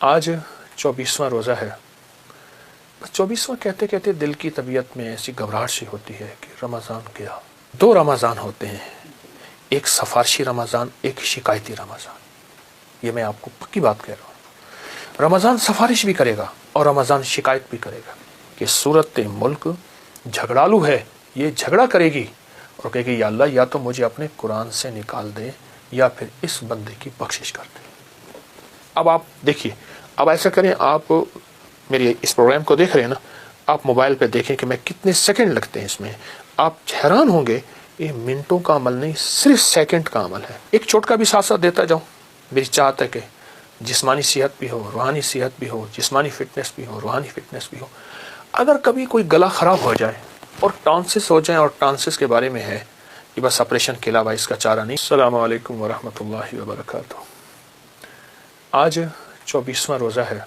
آج 24واں روزہ ہے۔ بس 24واں کہتے کہتے دل کی طبیعت میں ایسی گھبراہٹ سی ہوتی ہے کہ رمضان کیا۔ 2 رمضان ہوتے ہیں، ایک سفارشی رمضان، ایک شکایتی رمضان۔ یہ میں آپ کو پکی بات کہہ رہا ہوں۔ رمضان سفارش بھی کرے گا اور رمضان شکایت بھی کرے گا کہ صورت ملک جھگڑالو ہے، یہ جھگڑا کرے گی اور کہے گی یا اللہ یا تو مجھے اپنے قرآن سے نکال دے یا پھر اس بندے کی بخشش کر دے۔ اب آپ دیکھیے، اب ایسا کریں، آپ میری اس پروگرام کو دیکھ رہے ہیں نا، آپ موبائل پہ دیکھیں کہ میں کتنے سیکنڈ لگتے ہیں اس میں، آپ حیران ہوں گے یہ منٹوں کا عمل نہیں، صرف سیکنڈ کا عمل ہے۔ ایک چوٹکا بھی ساتھ ساتھ دیتا جاؤں، میری چاہت ہے کہ جسمانی صحت بھی ہو، روحانی صحت بھی ہو، جسمانی فٹنس بھی ہو، روحانی فٹنس بھی ہو۔ اگر کبھی کوئی گلا خراب ہو جائے اور ٹانسس ہو جائیں، اور ٹانسس کے بارے میں ہے کہ بس آپریشن کے علاوہ اس کا چارہ نہیں۔ السلام علیکم ورحمۃ اللہ وبرکاتہ۔ آج 24واں روزہ ہے۔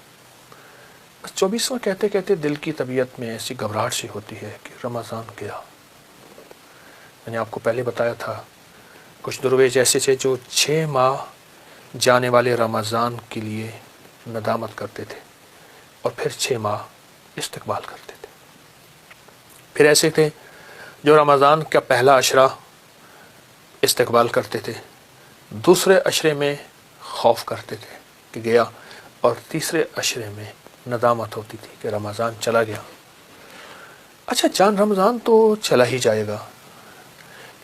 بس 24واں کہتے کہتے دل کی طبیعت میں ایسی گھبراہٹ سی ہوتی ہے کہ رمضان گیا۔ میں نے آپ کو پہلے بتایا تھا کچھ درویش ایسے تھے جو 6 ماہ جانے والے رمضان کے لیے ندامت کرتے تھے اور پھر 6 ماہ استقبال کرتے تھے۔ پھر ایسے تھے جو رمضان کا پہلا عشرہ استقبال کرتے تھے، دوسرے عشرے میں خوف کرتے تھے کہ گیا، اور تیسرے عشرے میں ندامت ہوتی تھی کہ رمضان چلا گیا۔ اچھا جان رمضان تو چلا ہی جائے گا،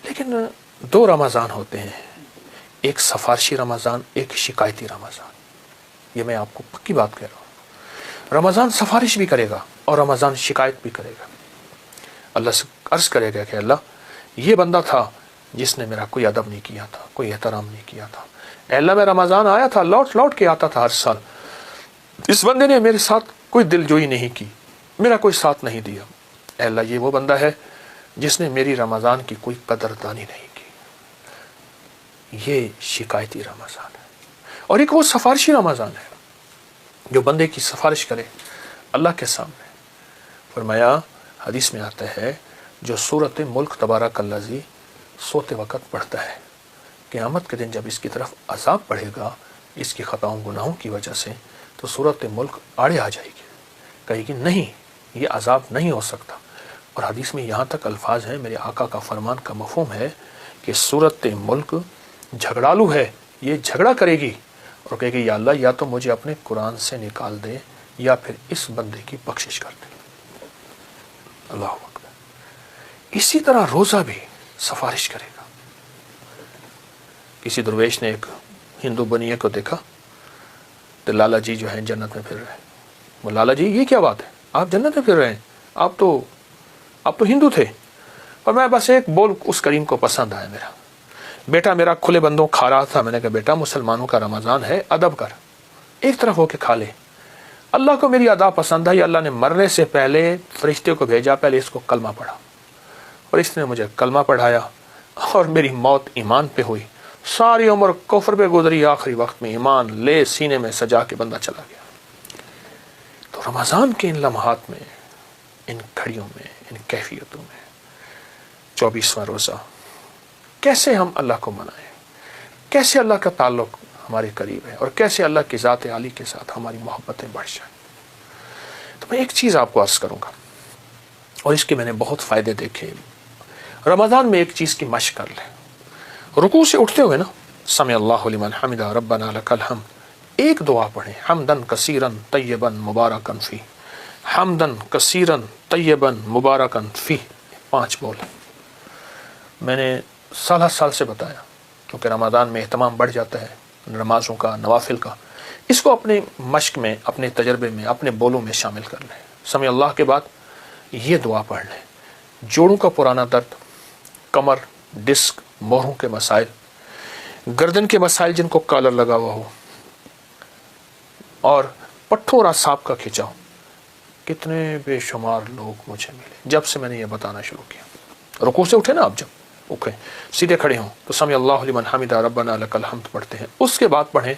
لیکن 2 رمضان ہوتے ہیں، ایک سفارشی رمضان، ایک شکایتی رمضان۔ یہ میں آپ کو پکی بات کہہ رہا ہوں۔ رمضان سفارش بھی کرے گا اور رمضان شکایت بھی کرے گا۔ اللہ سے عرض کرے گا کہ اللہ یہ بندہ تھا جس نے میرا کوئی ادب نہیں کیا تھا، کوئی احترام نہیں کیا تھا۔ اے اللہ میں رمضان آیا تھا، لوٹ کے آتا تھا ہر سال، اس بندے نے میرے ساتھ کوئی دل جوئی نہیں کی، میرا کوئی ساتھ نہیں دیا۔ اے اللہ یہ وہ بندہ ہے جس نے میری رمضان کی کوئی قدردانی نہیں کی۔ یہ شکایتی رمضان ہے۔ اور ایک وہ سفارشی رمضان ہے جو بندے کی سفارش کرے اللہ کے سامنے۔ فرمایا حدیث میں آتا ہے جو سورت ملک تبارک الذی سوتے وقت پڑھتا ہے، قیامت کے دن جب اس کی طرف عذاب پڑے گا اس کی خطاؤں گناہوں کی وجہ سے، تو سورت ملک آڑے آ جائے گی، کہے گی نہیں یہ عذاب نہیں ہو سکتا۔ اور حدیث میں یہاں تک الفاظ ہیں، میرے آقا کا فرمان کا مفہوم ہے کہ سورت ملک جھگڑالو ہے، یہ جھگڑا کرے گی اور کہے گی یا اللہ یا تو مجھے اپنے قرآن سے نکال دے یا پھر اس بندے کی بخشش کر دے۔ اللہ اکبر۔ اسی طرح روزہ بھی سفارش کرے گا۔ کسی درویش نے ایک ہندو بنیے کو دیکھا تو لالا جی جو ہیں جنت میں پھر رہے ہیں۔ وہ لالا جی یہ کیا بات ہے، آپ جنت میں پھر رہے ہیں، آپ تو ہندو تھے۔ اور میں بس ایک بول اس کریم کو پسند آیا، میرا بیٹا میرا کھلے بندوں کھا رہا تھا، میں نے کہا بیٹا مسلمانوں کا رمضان ہے، ادب کر، ایک طرف ہو کے کھا لے۔ اللہ کو میری ادا پسند ہے، اللہ نے مرنے سے پہلے فرشتے کو بھیجا، پہلے اس کو کلمہ پڑھا، اور اس نے مجھے کلمہ پڑھایا اور میری موت ایمان پہ ہوئی۔ ساری عمر کفر پہ گزری، آخری وقت میں ایمان لے سینے میں سجا کے بندہ چلا گیا۔ تو رمضان کے ان لمحات میں، ان گھڑیوں میں، ان کیفیتوں میں 24واں روزہ کیسے ہم اللہ کو منائیں، کیسے اللہ کا تعلق ہمارے قریب ہے، اور کیسے اللہ کی ذات عالی کے ساتھ ہماری محبتیں بڑھ جائیں۔ تو میں ایک چیز آپ کو عرض کروں گا، اور اس کے میں نے بہت فائدے دیکھے۔ رمضان میں ایک چیز کی مشق کر لیں، رکوع سے اٹھتے ہوئے نا سمع اللہ لمن حمدہ ربنا لک الحمد، ایک دعا پڑھیں، حمدن کثیرن طیبن مبارکن فی، حمدن کثیرن طیبن مبارکن فی، 5 بول۔ میں نے سال سے بتایا، کیونکہ رمضان میں اہتمام بڑھ جاتا ہے نمازوں کا، نوافل کا۔ اس کو اپنے مشق میں، اپنے تجربے میں، اپنے بولوں میں شامل کر لیں۔ سمع اللہ کے بعد یہ دعا پڑھ لیں، جوڑوں کا پرانا درد، کمر، ڈسک، مہروں کے مسائل، گردن کے مسائل جن کو کالر لگا ہوا ہو، اور پٹھوں اور اعصاب کا کھچاؤ۔ کتنے بے شمار لوگ مجھے ملے جب سے میں نے یہ بتانا شروع کیا۔ رکوع سے اٹھے نا آپ، جب اٹھیں سیدھے کھڑے ہوں تو سمع اللہ لمن حمدہ ربنا لک الحمد پڑھتے ہیں، اس کے بعد پڑھیں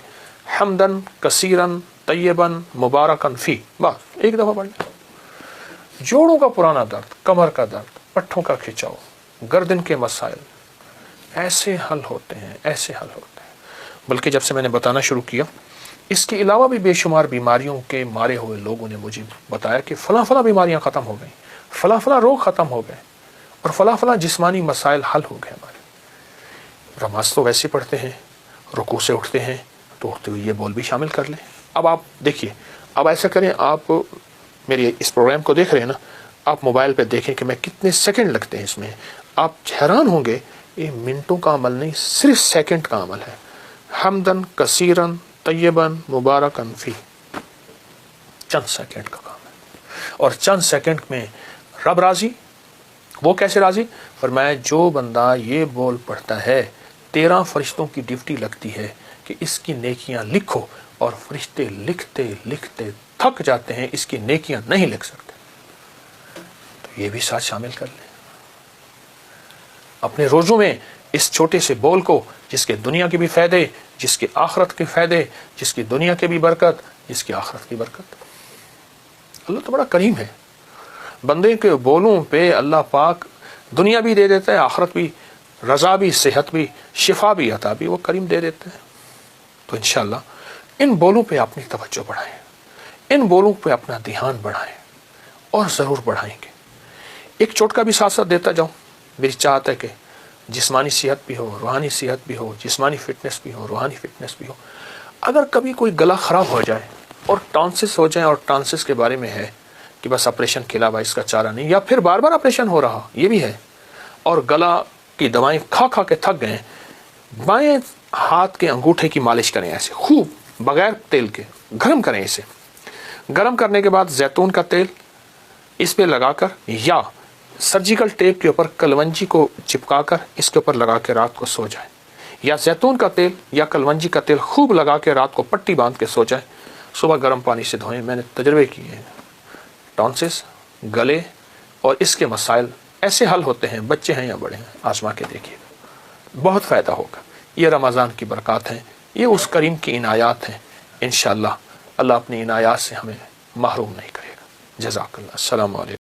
حمدن کثیرن طیبن مبارکن فی، بس ایک دفعہ پڑھ لیں۔ جوڑوں کا پرانا درد، کمر کا درد، پٹھوں کا کھچاؤ، گردن کے مسائل ایسے حل ہوتے ہیں، ایسے حل ہوتے ہیں۔ بلکہ جب سے میں نے بتانا شروع کیا اس کے علاوہ بھی بے شمار بیماریوں کے مارے ہوئے لوگوں نے مجھے بتایا کہ فلاں فلاں بیماریاں ختم ہو گئیں، فلاں فلاں روگ ختم ہو گئے، اور فلاں فلاں جسمانی مسائل حل ہو گئے ہمارے۔ نماز تو ویسے پڑھتے ہیں، رکوع سے اٹھتے ہیں تو اٹھتے ہوئے یہ بول بھی شامل کر لیں۔ اب آپ دیکھیے، اب ایسا کریں، آپ میرے اس پروگرام کو دیکھ رہے ہیں نا، آپ موبائل پہ دیکھیں کہ میں کتنے سیکنڈ لگتے ہیں اس میں، آپ حیران ہوں گے، یہ منٹوں کا عمل نہیں، صرف سیکنڈ کا عمل ہے۔ حمدن کثیرن طیبن مبارکن فی، چند سیکنڈ کا کام ہے، اور چند سیکنڈ میں رب راضی۔ وہ کیسے راضی؟ فرمایا جو بندہ یہ بول پڑھتا ہے 13 فرشتوں کی ڈیوٹی لگتی ہے کہ اس کی نیکیاں لکھو، اور فرشتے لکھتے لکھتے تھک جاتے ہیں، اس کی نیکیاں نہیں لکھ سکتے۔ تو یہ بھی ساتھ شامل کر لیں اپنے روزوں میں، اس چھوٹے سے بول کو، جس کے دنیا کے بھی فائدے، جس کے آخرت کے فائدے، جس کی دنیا کے بھی برکت، جس کی آخرت کی برکت۔ اللہ تو بڑا کریم ہے، بندے کے بولوں پہ اللہ پاک دنیا بھی دے دیتا ہے، آخرت بھی، رضا بھی، صحت بھی، شفا بھی، عطا بھی، وہ کریم دے دیتے ہیں۔ تو انشاءاللہ ان بولوں پہ اپنی توجہ بڑھائیں، ان بولوں پہ اپنا دھیان بڑھائیں، اور ضرور بڑھائیں گے۔ ایک چوٹکا بھی ساتھ ساتھ دیتا جاؤں، میری چاہت ہے کہ جسمانی صحت بھی ہو، روحانی صحت بھی ہو، جسمانی فٹنس بھی ہو، روحانی فٹنس بھی ہو۔ اگر کبھی کوئی گلا خراب ہو جائے اور ٹانسس ہو جائیں، اور ٹانسس کے بارے میں ہے کہ بس آپریشن کے علاوہ اس کا چارہ نہیں، یا پھر بار بار آپریشن ہو رہا، یہ بھی ہے، اور گلا کی دوائیں کھا کھا کے تھک گئے، بائیں ہاتھ کے انگوٹھے کی مالش کریں، ایسے خوب بغیر تیل کے گرم کریں، اسے گرم کرنے کے بعد زیتون کا تیل اس پہ لگا کر، یا سرجیکل ٹیپ کے اوپر کلونجی کو چپکا کر اس کے اوپر لگا کے رات کو سو جائیں، یا زیتون کا تیل یا کلونجی کا تیل خوب لگا کے رات کو پٹی باندھ کے سو جائیں، صبح گرم پانی سے دھوئیں۔ میں نے تجربے کیے ہیں، ٹانسس، گلے اور اس کے مسائل ایسے حل ہوتے ہیں، بچے ہیں یا بڑے ہیں، آزما کے دیکھیے گا، بہت فائدہ ہوگا۔ یہ رمضان کی برکات ہیں، یہ اس کریم کی عنایات ہیں، انشاءاللہ اللہ اپنی عنایات سے ہمیں محروم نہیں کرے گا۔ جزاک اللہ، السلام علیکم۔